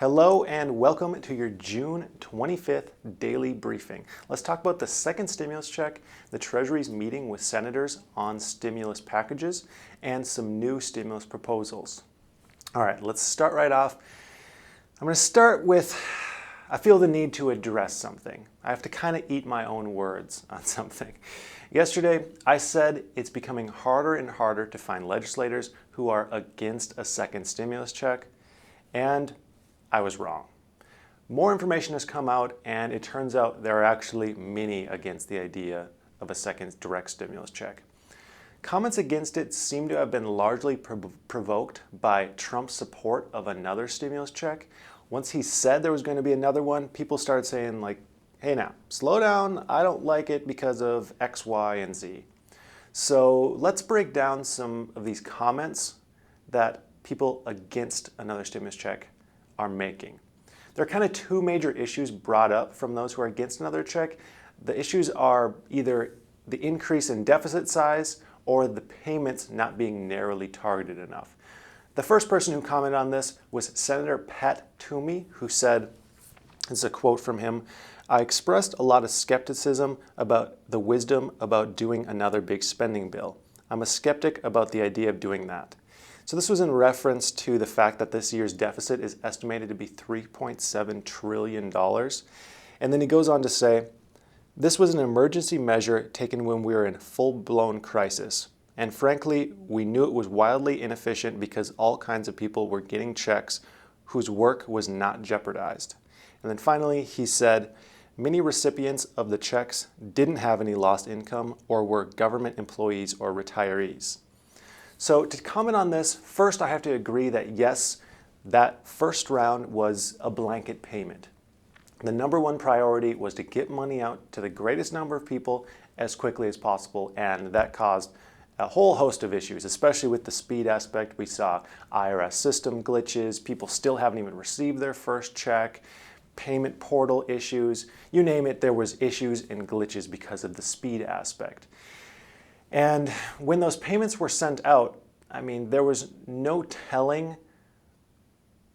Hello and welcome to your June 25th daily briefing. Let's talk about the second stimulus check, the Treasury's meeting with senators on stimulus packages, and some new stimulus proposals. All right, let's start right off. I'm going to start with, I feel the need to address something. I have to kind of eat my own words on something. Yesterday, I said it's becoming harder and harder to find legislators who are against a second stimulus check, and I was wrong. More information has come out, and it turns out there are actually many against the idea of a second direct stimulus check. Comments against it seem to have been largely provoked by Trump's support of another stimulus check. Once he said there was going to be another one, people started saying like, hey now, slow down, I don't like it because of X, Y, and Z. So let's break down some of these comments that people against another stimulus check are making. There are kind of two major issues brought up from those who are against another check. The issues are either the increase in deficit size or the payments not being narrowly targeted enough. The first person who commented on this was Senator Pat Toomey, who said, this is a quote from him, "I expressed a lot of skepticism about the wisdom about doing another big spending bill. I'm a skeptic about the idea of doing that." So this was in reference to the fact that this year's deficit is estimated to be $3.7 trillion. And then he goes on to say, "This was an emergency measure taken when we were in full-blown crisis. And frankly, we knew it was wildly inefficient because all kinds of people were getting checks whose work was not jeopardized." And then finally, he said, "Many recipients of the checks didn't have any lost income or were government employees or retirees." So to comment on this, first I have to agree that yes, that first round was a blanket payment. The number one priority was to get money out to the greatest number of people as quickly as possible, and that caused a whole host of issues, especially with the speed aspect. We saw IRS system glitches, people still haven't even received their first check, payment portal issues, you name it, there was issues and glitches because of the speed aspect. And when those payments were sent out, I mean, there was no telling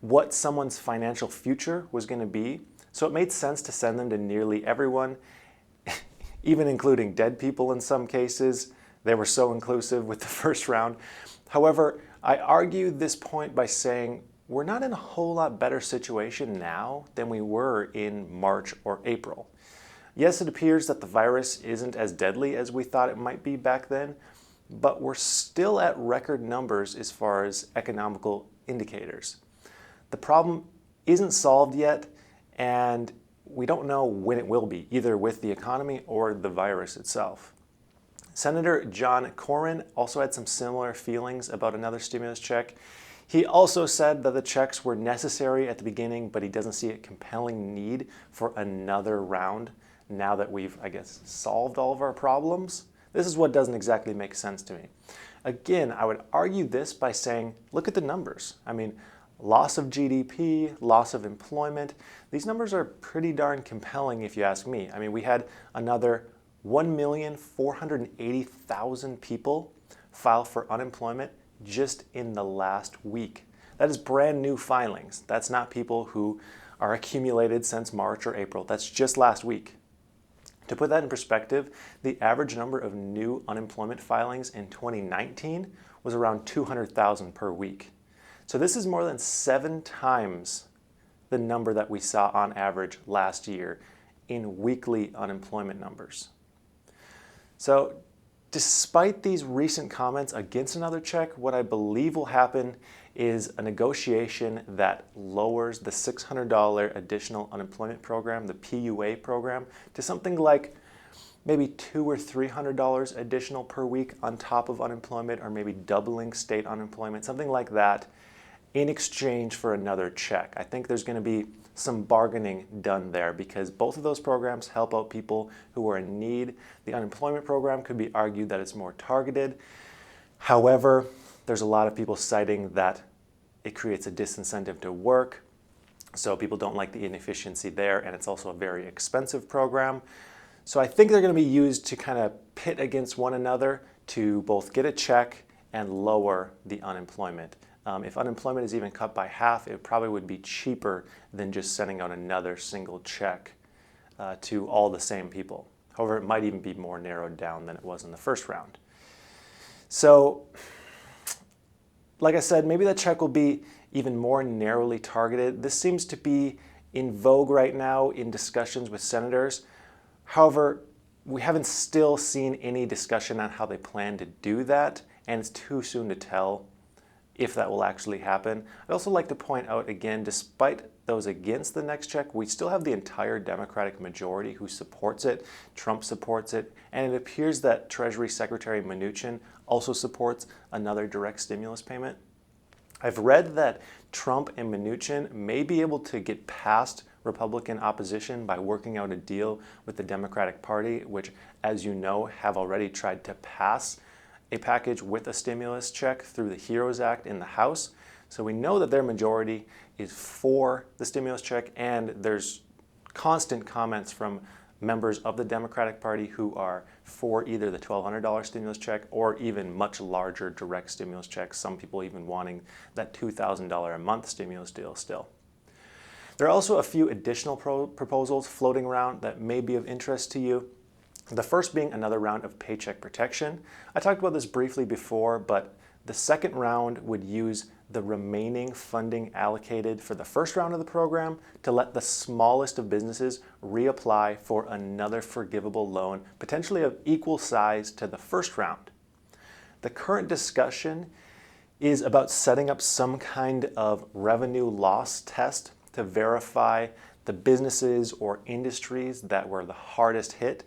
what someone's financial future was going to be. So it made sense to send them to nearly everyone, even including dead people in some cases. They were so inclusive with the first round. However, I argue this point by saying we're not in a whole lot better situation now than we were in March or April. Yes, it appears that the virus isn't as deadly as we thought it might be back then, but we're still at record numbers as far as economical indicators. The problem isn't solved yet, and we don't know when it will be, either with the economy or the virus itself. Senator John Cornyn also had some similar feelings about another stimulus check. He also said that the checks were necessary at the beginning, but he doesn't see a compelling need for another round now that we've, I guess, solved all of our problems. This is what doesn't exactly make sense to me. Again, I would argue this by saying, look at the numbers. I mean, loss of GDP, loss of employment. These numbers are pretty darn compelling if you ask me. I mean, we had another 1,480,000 people file for unemployment just in the last week. That is brand new filings. That's not people who are accumulated since March or April. That's just last week. To put that in perspective, the average number of new unemployment filings in 2019 was around 200,000 per week. So this is more than 7 times the number that we saw on average last year in weekly unemployment numbers. So despite these recent comments against another check, what I believe will happen is a negotiation that lowers the $600 additional unemployment program, the PUA program, to something like maybe $200 or $300 additional per week on top of unemployment, or maybe doubling state unemployment, something like that, in exchange for another check. I think there's going to be some bargaining done there because both of those programs help out people who are in need. The unemployment program could be argued that it's more targeted. However, there's a lot of people citing that it creates a disincentive to work, so people don't like the inefficiency there, and it's also a very expensive program. So I think they're going to be used to kind of pit against one another to both get a check and lower the unemployment If unemployment is even cut by half, it probably would be cheaper than just sending out another single check to all the same people. However, it might even be more narrowed down than it was in the first round. So, like I said, maybe that check will be even more narrowly targeted. This seems to be in vogue right now in discussions with senators. However, we haven't still seen any discussion on how they plan to do that, and it's too soon to tell if that will actually happen. I'd also like to point out again, despite those against the next check, we still have the entire Democratic majority who supports it. Trump supports it, and it appears that Treasury Secretary Mnuchin also supports another direct stimulus payment. I've read that Trump and Mnuchin may be able to get past Republican opposition by working out a deal with the Democratic Party, which, as you know, have already tried to pass a package with a stimulus check through the HEROES Act in the House. So we know that their majority is for the stimulus check, and there's constant comments from members of the Democratic Party who are for either the $1,200 stimulus check or even much larger direct stimulus checks, some people even wanting that $2,000 a month stimulus deal still. There are also a few additional proposals floating around that may be of interest to you. The first being another round of paycheck protection. I talked about this briefly before, but the second round would use the remaining funding allocated for the first round of the program to let the smallest of businesses reapply for another forgivable loan, potentially of equal size to the first round. The current discussion is about setting up some kind of revenue loss test to verify the businesses or industries that were the hardest hit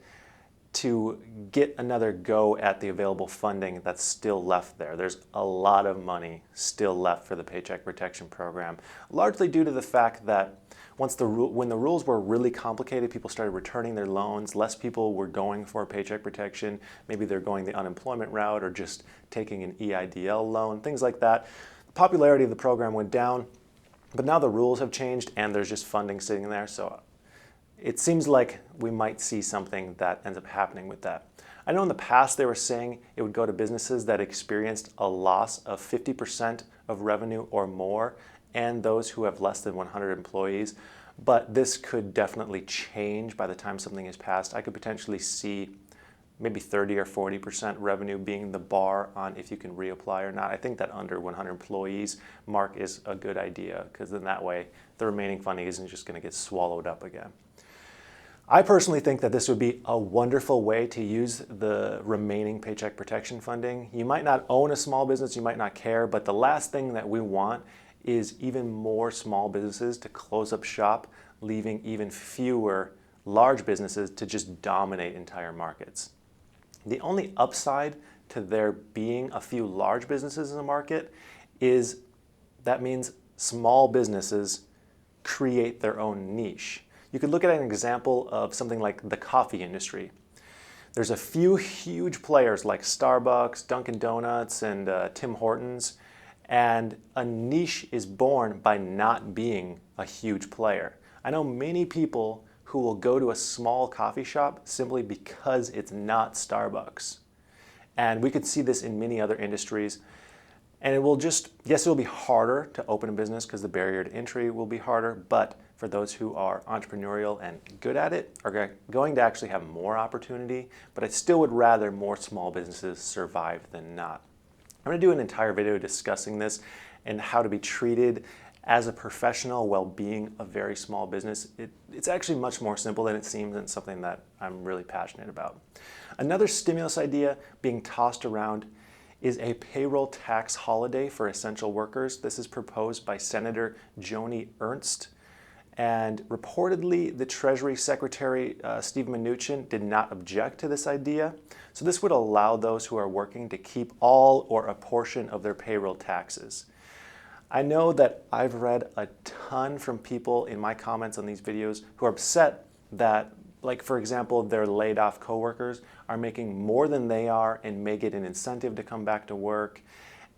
to get another go at the available funding that's still left there. There's a lot of money still left for the Paycheck Protection Program, largely due to the fact that when the rules were really complicated, people started returning their loans, less people were going for paycheck protection, maybe they're going the unemployment route or just taking an EIDL loan, things like that. The popularity of the program went down, but now the rules have changed and there's just funding sitting there, so it seems like we might see something that ends up happening with that. I know in the past they were saying it would go to businesses that experienced a loss of 50% of revenue or more and those who have less than 100 employees, but this could definitely change by the time something is passed. I could potentially see maybe 30 or 40% revenue being the bar on if you can reapply or not. I think that under 100 employees mark is a good idea because then that way the remaining funding isn't just going to get swallowed up again. I personally think that this would be a wonderful way to use the remaining paycheck protection funding. You might not own a small business, you might not care, but the last thing that we want is even more small businesses to close up shop, leaving even fewer large businesses to just dominate entire markets. The only upside to there being a few large businesses in the market is that means small businesses create their own niche. You could look at an example of something like the coffee industry. There's a few huge players like Starbucks, Dunkin' Donuts, and Tim Hortons, and a niche is born by not being a huge player. I know many people who will go to a small coffee shop simply because it's not Starbucks. And we could see this in many other industries. And it will just, yes, it will be harder to open a business because the barrier to entry will be harder, but for those who are entrepreneurial and good at it, are going to actually have more opportunity, but I still would rather more small businesses survive than not. I'm going to do an entire video discussing this and how to be treated as a professional while being a very small business. It's actually much more simple than it seems and something that I'm really passionate about. Another stimulus idea being tossed around is a payroll tax holiday for essential workers. This is proposed by Senator Joni Ernst. And reportedly, the Treasury Secretary, Steve Mnuchin, did not object to this idea. So this would allow those who are working to keep all or a portion of their payroll taxes. I know that I've read a ton from people in my comments on these videos who are upset that, like for example, their laid off coworkers are making more than they are and may get an incentive to come back to work,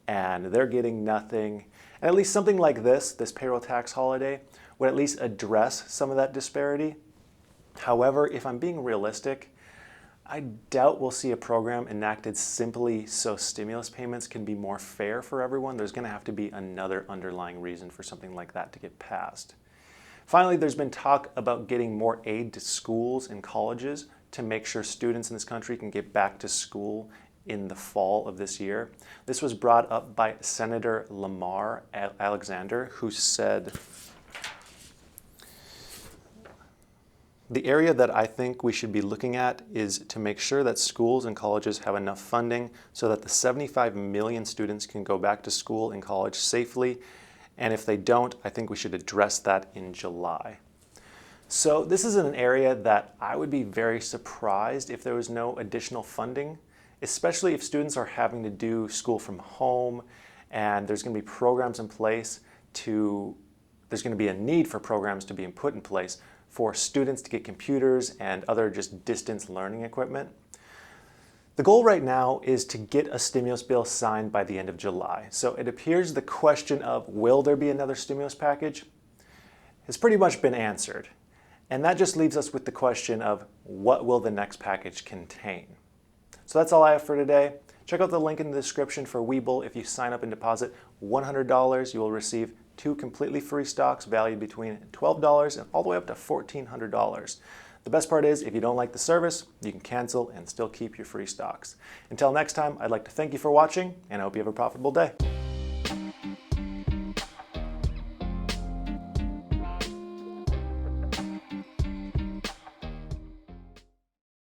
and they're getting nothing. And at least something like this payroll tax holiday, would at least address some of that disparity. However, if I'm being realistic, I doubt we'll see a program enacted simply so stimulus payments can be more fair for everyone. There's going to have to be another underlying reason for something like that to get passed. Finally, there's been talk about getting more aid to schools and colleges to make sure students in this country can get back to school in the fall of this year. This was brought up by Senator Maher Alexander, who said, "The area that I think we should be looking at is to make sure that schools and colleges have enough funding so that the 75 million students can go back to school and college safely. And if they don't, I think we should address that in July." So this is an area that I would be very surprised if there was no additional funding, especially if students are having to do school from home and there's going to be programs in place there's going to be a need for programs to be put in place for students to get computers and other just distance learning equipment. The goal right now is to get a stimulus bill signed by the end of July. So it appears the question of will there be another stimulus package has pretty much been answered. And that just leaves us with the question of what will the next package contain? So that's all I have for today. Check out the link in the description for Webull. If you sign up and deposit $100, you will receive 2 completely free stocks valued between $12 and all the way up to $1,400. The best part is, if you don't like the service, you can cancel and still keep your free stocks. Until next time, I'd like to thank you for watching, and I hope you have a profitable day.